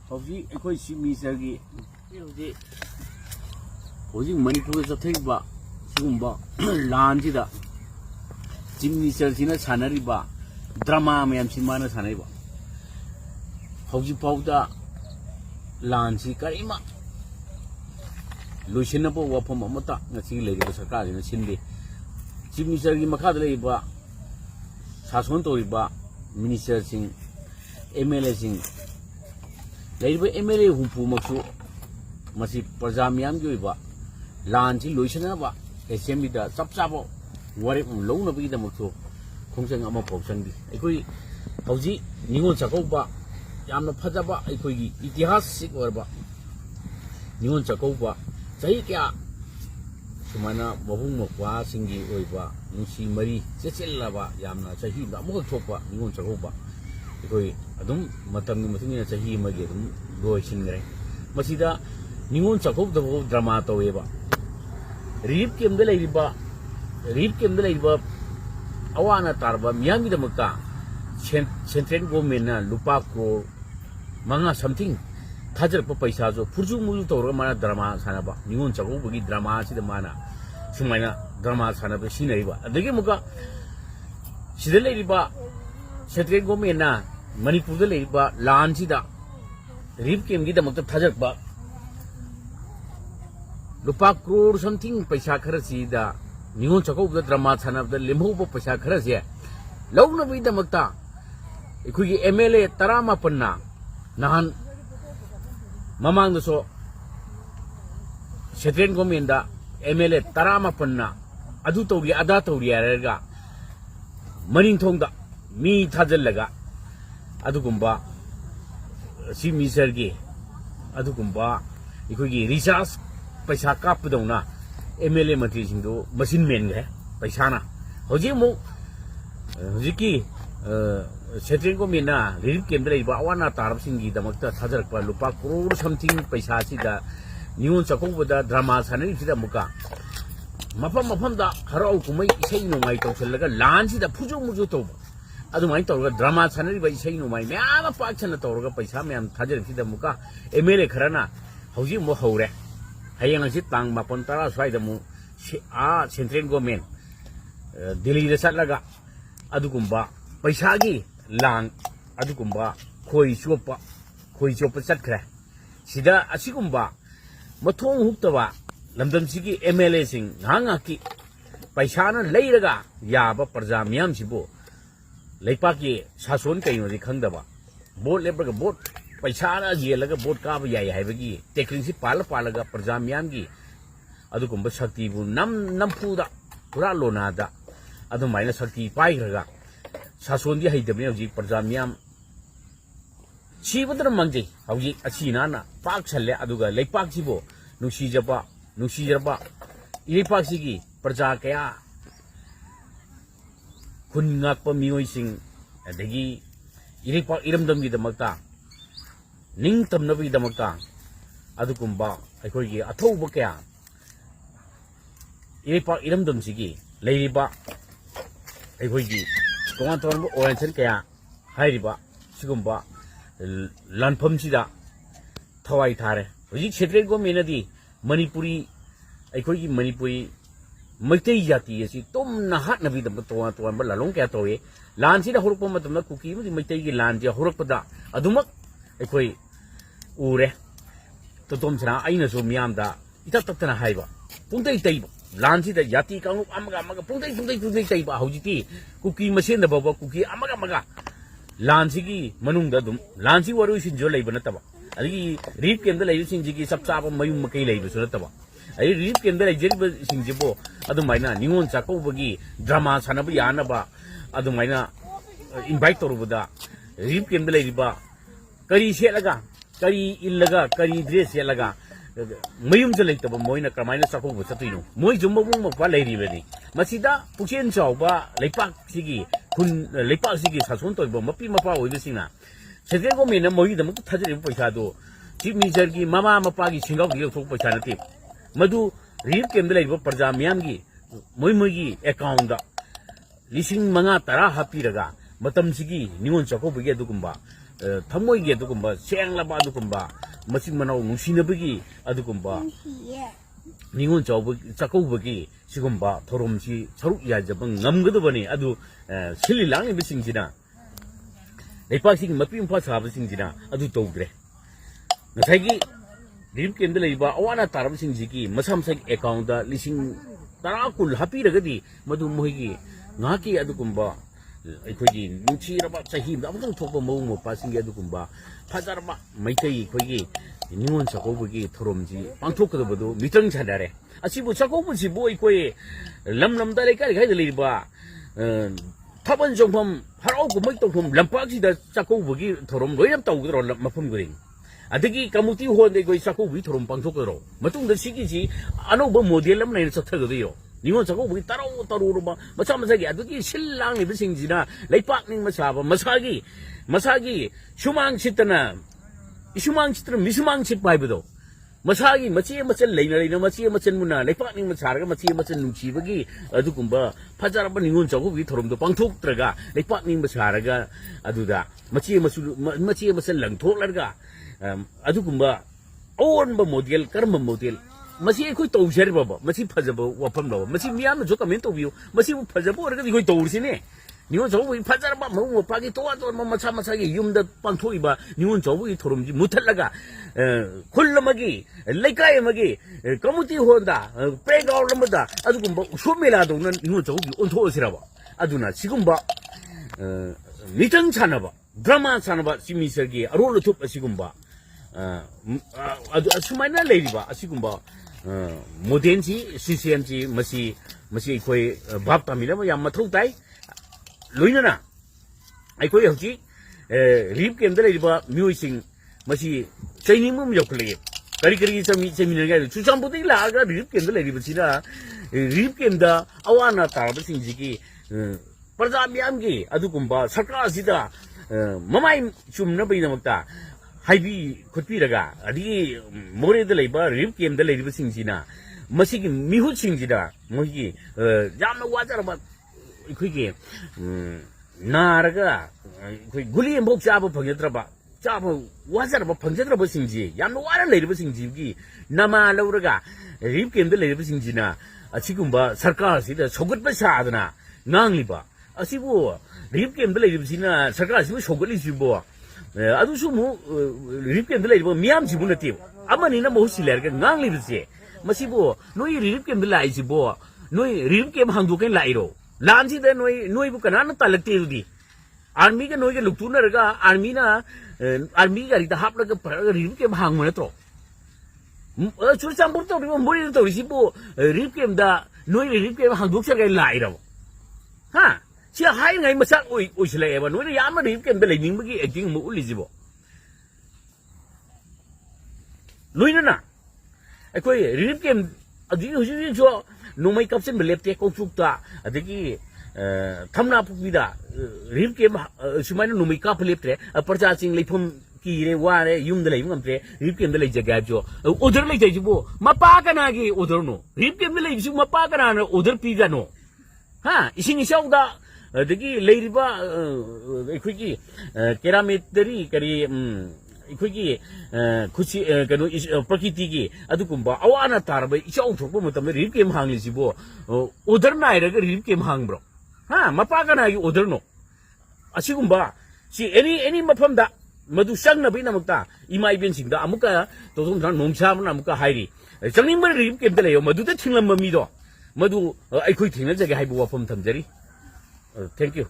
hꯧji ekoi si ministergi houji manipur jathaiba sigumba lanjida chief minister sina sanariba drama mayam simana sanaiba houji pauda lanji karima loisina po wafam amata ngasi leiba sarkar sina sinde chief minister gi makhada leiba sason toriba minister sing MLA sing leiba MLA humpu maksu masi praja miyam gi oiba lanji loisina ba assembly da chap chabo wari lona bi da maksu khongchang ama pauchang di ekoi hauji ningol chakauba yamna phajaba ekoi gi itihas sik orba ningol chakauba chahi kya sumana mabung mokwa singi oiba nungsi mari chechelaba yamna chahi da mo thokpa ningol chakauba ekoi adum matam gi mathungina chahi magi adum loisingre masida ningol chakau da drama taweba rip kemde laiba awana tarba miyami da mukta central government na lupa crore manga something thajar pa paisa jo furju mulu tawra mana drama sanaba ningon chago bagi drama sida mana sumaina drama sanaba sinaiba adagi muka sida laiba central government na manipur da laiba lan sida rip kemgi da mukta thajar ba lupa crore something paisa khara sida ningon chakau da drama sanab da limhu ba paisa khara se launa bi da makta ikui MLA tarama panna nahan mamang da so central government da MLA tarama panna adu tawri ada tawri araga maring thong da mi thajal laga adu gumba si minister gi adu gumba ikui gi research paisa kap dawna MLA matri singdo machine men gre paisa na hoji mo hoji ki central government na relief camp da iba awana tarab singi da makta thajarak pa lupa crore something paisa si da niun chakong da drama sanani si da muka mafam da harau kumai isai no mai tawsalaga lan si da phuju muju to adu mai tawga drama sanani ba isai no mai myama pak chana tawga paisa myam thajarak si da muka MLA kharana hoji mo haure hayang si tang mapon tara swai da mu central government Delhi da satlaga adugumba paisa gi lang adugumba khoi chopa chatkre sida asigumba mathong huktawa lamdam sigi MLA sing nganga ki paisa na leiraga yaba praja miyam sibo leipa ki sason kaino ri khangdaba bot lebraga bot paisa na jelaga bot ka ba yai haibagi tekring si palaga praja miyam gi adugumba shakti bu nampu da pura lona da adu maina shakti pai raga sason di haidabne hoji praja miyam sibadra mangje hoji achina na pak challe aduga leipak sibo nuksijaba ilepak sigi praja kaya khungak pa mioi sing adagi ilepak iramdam gi damakta ning tamnabi damakta adukumba aikoi gi athauba kaya ilepak iramdam sigi leiriba aikoi gi tongan orientation kaya hairiba sigumba lanpham sida thawai thare hoji central government di manipuri aikoi gi manipuri maitai jati asi tom na hat nabi da tongan ba lalong kaya towe lan sida horukpa matamna kuki mu maitai gi lan ja horukpada adumak aikoi ure to tom chana aina so miyam da ita taktana haiba pungtai taiba lansi da jati kang amaga pungtai taiba hojiti kuki masen da baba kuki amaga lansi gi manung da dum lansi waru sin jo leiba na taba ali rip kem da leiu sin ji gi sapsa ba mayum makai leiba so na taba ai rip kem da leijeri ba sin ji bo adu maina ningon chakau bagi drama sana ba yana ba adu maina invite toru da rip kem da leiba kari selaga kari illaga kari dress selaga mayum je leitaba moina kramaina chakau ba chatuino moi jumba bung ma pa leiri bani masida puchen chawba leipak sigi kun leipak sigi sason toiba mapi mapa oibisina central government na moi da mak thajari paisa do chief minister gi mama mapa gi singau gi thok paisa nati madu rip kem da leiba praja miyam gi moi gi account da lising manga tara hapi raga matam sigi ningon chakau bagi adugumba ทั้งมวยเกียรติกุมบ่เสียงละบาดุกุมบ่มาสิมันเอาหนุ่งชินบกี้ดุกุมบ่นิงวนจอบจักรบกี้สิกุมบ่ทรมชีสรุปยาจะบังงำก็ตัวบ่นี่ชิลิลังนี่เป็นสิ่งจีน่ะในภาคสิ่งมาพิมพ์ภาษาเป็นสิ่งจีน่ะโตเกรนั่นใช่กี่รีบเก็บได้เลยว่าวันนั้นตาร์บสิ่งจีกี้มาทำสิ่งแอคเคาท์ได้ลิสิงตาร์กุลฮับปี้ระกดีมาดูมวยกี้งากี้ดุกุมบ่ไอ้คนจีนนุ่งชีระบะใส่หิมแต่ไม่ต้องทบมาโม่ภาษาสิ่งดุกุมบ่ภาษาระบะไม่ใช่คนจีนิงวนจักรบกี้ทรมจีปังทุกข์ก็ตัวดูมิตรชันได้เลยอาชีพจักรบจีบ่ไอ้คนลำได้เลยกันใครจะเลยบ่ถ้าเป็นจงพมฮาร์โอกุไม่ต้องพมลำพักที่จะจักรบุกี้ทรมร้อยน้ำเต้าก็รอมาพมกันเองอันที่กัมพูชีหัวเด็กก็จักรบุกี้ทรมปังทุกก็รอมาตุ้งเด็กสิ่งที่อันนั้นบ่โมเดลลำไหนสักเท่าก็ได้หรอนี่มันจักรบุกี้ตารูรู้มาทำมาสักอย่างอันที่ชิลลังนี่เป็นสิ่งที่น่ะเลยปักนี่มาชาบมาสักชุมังชิตนะมิชุมังชิตไปบ่doมาชากีมาเชี่ยมาเชนเลยนะมาเชี่ยมาเชนมุนน่ะเลยปักนี่มาชาร์ก็มาเชี่ยมาเชนนุ่งชีบกี้ดุกุมบ่พระเจ้าบันนิงวนจักรบุกี้ทรมตัวปังทุกตระกาเลยปักนี่มาชาร์ก็ด่ามาเชี่ยมาเชนหลังทุกแล้วก็ดุกุมบ่โอนบ่โมเดลการบ่โมเดลมาเชี่ยคุยตัวเฉยบ่มาเชี่ยพระเจ้าบ่ว่าพันบ่มาเชี่ยมีอันจุกมันตัววิวมาเชี่ยพระเจ้าบ่อะไรก็คุยตัวสิเนี่ยนิวนจักรบุกี้พระเจ้าบ่มาว่าปากีตัวมาชากียุ่มเด็ดปังทุกอีบ่นิวนจักรบุกี้ทรมจีมุทัลละก็คุลมากี้เล็กไก่มากี้คอมมูนิตี้หัวด้าเปรย์กอล์ฟมาด้ากุมบ่ช่วยเมล่าตรงนั้นนิวนจักรบุกี้อุ่นทั่วสิระบ่น่ะสิกุมบ่มิตรชันบ่ดราม่าชันบ่สิมีเสกี้อารมณ์ทุบสิกุมบ่สมัยนั้นเลยบ่สิกุมบ่โมเดลจีซีซีเอ็นจีมาสิคุยบับตามิแล้วมันยังมาทุกใจลุยนะไอ้คุยเขาจีรีบเกมได้เลยบ่มิวสิงมาสิใช้นิ้วมือยกเลยกรีจะมีเงินชุดจำปุ๊ติลาก็รีบเกมได้เลยบ่สินะรีบเกมได้เอาอันนั้นตาบ่สิงจีกี้ประชาชนกี้กุมบ่สักการสิตามาไม่ชุมนะไปนะมักตาให้บีขุดปีระกาอันนี้โมเรได้เลยบ่รีบเกมได้เลยบ่สิงจีนะมาสิมีหุ่นสิงจีดามากี้ยามว่าจะบ่คุยกี่นาร์ก็คุยกุลีมพกจ้าบุพังยัตระบะจ้าบุว่าจะระบะพังยัตระบะสิงจียามว่าอะไรระบะสิงจีกี่นามาเลวระการีบเกมเดลระบะสิงจีน่ะอาชีพกุมบ่สังกัดสิเดชกดประชาดนะงังลิบ่อาชีพบัวรีบเกมเดลระบะสิน่ะสังกัดสิบัวชกดลิสิบัวอาดูชูมูรีบเกมเดลระบะมียามสิบุนติวอามันนี่นะโมสิเลร์กันงังลิบ่สิมาสิบัวนุ้ยรีบเกมเดลไอสิบัวนุ้ยรีบเกมหังดูกันไล่โรलांची दे नोई book ना तलकती हुई army के नोई के look तू ना रगा army का रिता हाप लगे रिव के भांग में तो चुरचाम बुरतो रिव मुरी तो रिसी बो रिव के दा नोई रिव के भांग दुख से लाई रहो हाँ ची हाई नहीं मसाक उछले एवं नोई यार में रिव के दा लेनिंग बगी एक्टिंग में उली जीवो नोई ना कोई रिव के अभी हुई जो नोमाई कप्सन बलेप्ते कोंफुक्ता अदगी थमना पुबिदा रिव के सुमाइना नोमाई का बलेप्ते प्रजा सिंह लेफम की रे वारे युम दले युमते रिव के दले जगह जो उधर ले जाइबो मपा कनागी उधर नो रिव के दले जु मपा कना उधर पीगा नो हां इसिंग इसाउदा अदगी लेरिबा एखुगी केरामेटरी करी इखुगी खुशी कनो प्रकृति की अदुकुंबा अवाना तारबे इचाउ थोकबो मतम रिव केम हांगलिसिबो उधर नायरग रिव केम हांगब्रो हा मपा कनागी उधर नो असिगुंबा सि एनी मफमदा मधु संगनबे नमक्ता इमा इबेन सिंगदा अमुका तोथों थां नोमसामना अमुका हाइरि चंगनिंग बर रिव केम दलेयो मधुदा थिंगलम मिदो मधु आइखोइ थिंगना जगे हाइबो वफम थमजरी थैंक यू